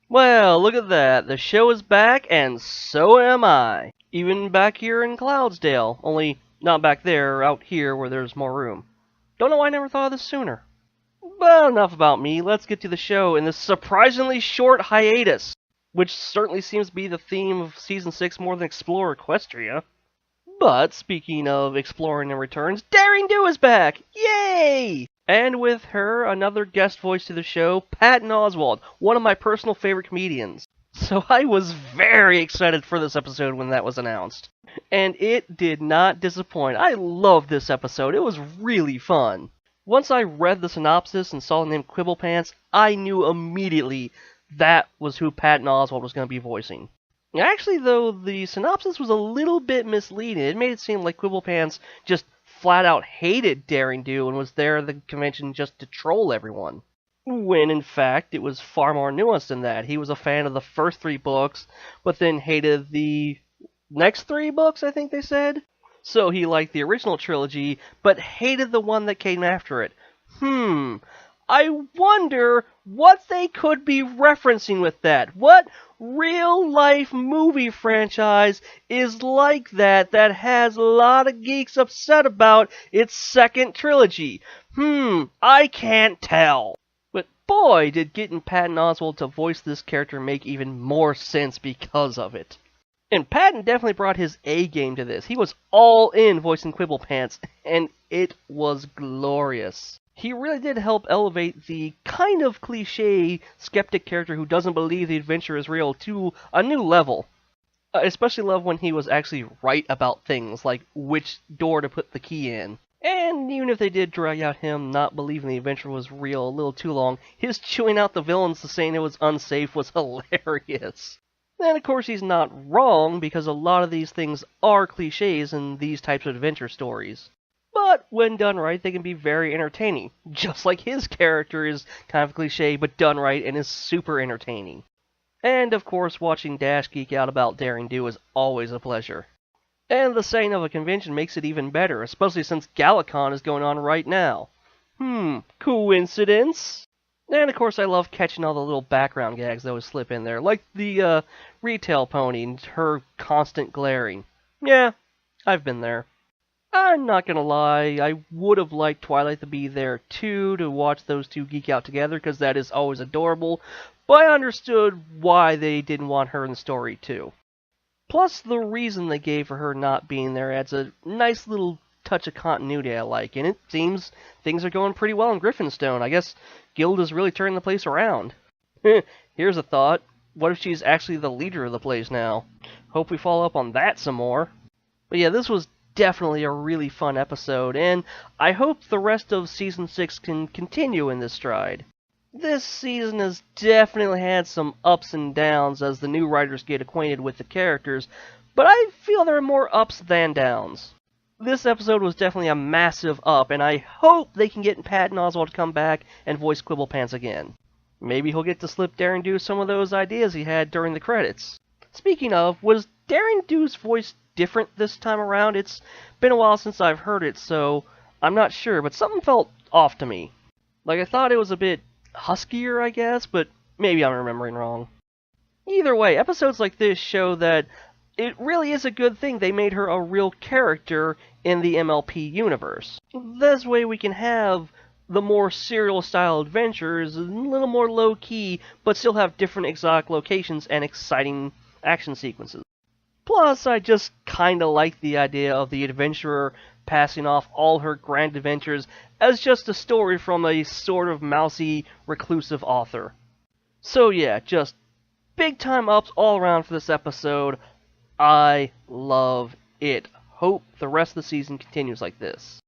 Well, look at that. The show is back, and so am I. Even back here in Cloudsdale. Only not back there, out here where there's more room. Don't know why I never thought of this sooner. But enough about me. Let's get to the show in this surprisingly short hiatus, which certainly seems to be the theme of Season 6 more than Explore Equestria. But, speaking of exploring and returns, Daring Do is back! Yay! And with her, another guest voice to the show, Patton Oswalt, one of my personal favorite comedians. So I was very excited for this episode when that was announced. And it did not disappoint. I loved this episode. It was really fun. Once I read the synopsis and saw the name Quibble Pants, I knew immediately that was who Patton Oswalt was going to be voicing. Actually, though, the synopsis was a little bit misleading. It made it seem like Quibble Pants just flat out hated Daring Do and was there at the convention just to troll everyone. When, in fact, it was far more nuanced than that. He was a fan of the first 3 books, but then hated the next 3 books, I think they said. So he liked the original trilogy, but hated the one that came after it. I wonder what they could be referencing with that. What real-life movie franchise is like that has a lot of geeks upset about its second trilogy? I can't tell. But boy, did getting Patton Oswalt to voice this character make even more sense because of it. And Patton definitely brought his A-game to this. He was all in voicing Quibble Pants, and it was glorious. He really did help elevate the kind of cliché skeptic character who doesn't believe the adventure is real to a new level. I especially love when he was actually right about things, like which door to put the key in. And even if they did drag out him not believing the adventure was real a little too long, his chewing out the villains to saying it was unsafe was hilarious. And of course he's not wrong, because a lot of these things are cliches in these types of adventure stories. But when done right, they can be very entertaining. Just like his character is kind of cliche, but done right and is super entertaining. And of course, watching Dash geek out about Daring Do is always a pleasure. And the setting of a convention makes it even better, especially since Galacon is going on right now. Coincidence? And of course I love catching all the little background gags that always slip in there, like the retail pony and her constant glaring. Yeah, I've been there. I'm not gonna lie, I would have liked Twilight to be there too, to watch those two geek out together, because that is always adorable, but I understood why they didn't want her in the story too. Plus, the reason they gave for her not being there adds a nice little touch of continuity I like, and it seems things are going pretty well in Griffinstone. I guess Guild is really turning the place around. Here's a thought. What if she's actually the leader of the place now? Hope we follow up on that some more. But yeah, this was definitely a really fun episode, and I hope the rest of Season 6 can continue in this stride. This season has definitely had some ups and downs as the new writers get acquainted with the characters, but I feel there are more ups than downs. This episode was definitely a massive up, and I hope they can get Patton Oswalt to come back and voice Quibble Pants again. Maybe he'll get to slip Daring Do some of those ideas he had during the credits. Speaking of, was Daring Do's voice different this time around? It's been a while since I've heard it, so I'm not sure, but something felt off to me. Like, I thought it was a bit huskier, I guess, but maybe I'm remembering wrong. Either way, episodes like this show that it really is a good thing they made her a real character in the MLP universe. This way we can have the more serial-style adventures, a little more low-key, but still have different exotic locations and exciting action sequences. Plus, I just kinda like the idea of the adventurer passing off all her grand adventures as just a story from a sort of mousy, reclusive author. So yeah, just big-time ups all around for this episode. I love it. Hope the rest of the season continues like this.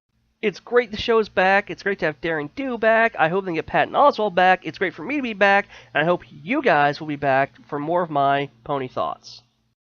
It's great the show's back. It's great to have Daring Do back. I hope they get Patton Oswalt back. It's great for me to be back. And I hope you guys will be back for more of my pony thoughts.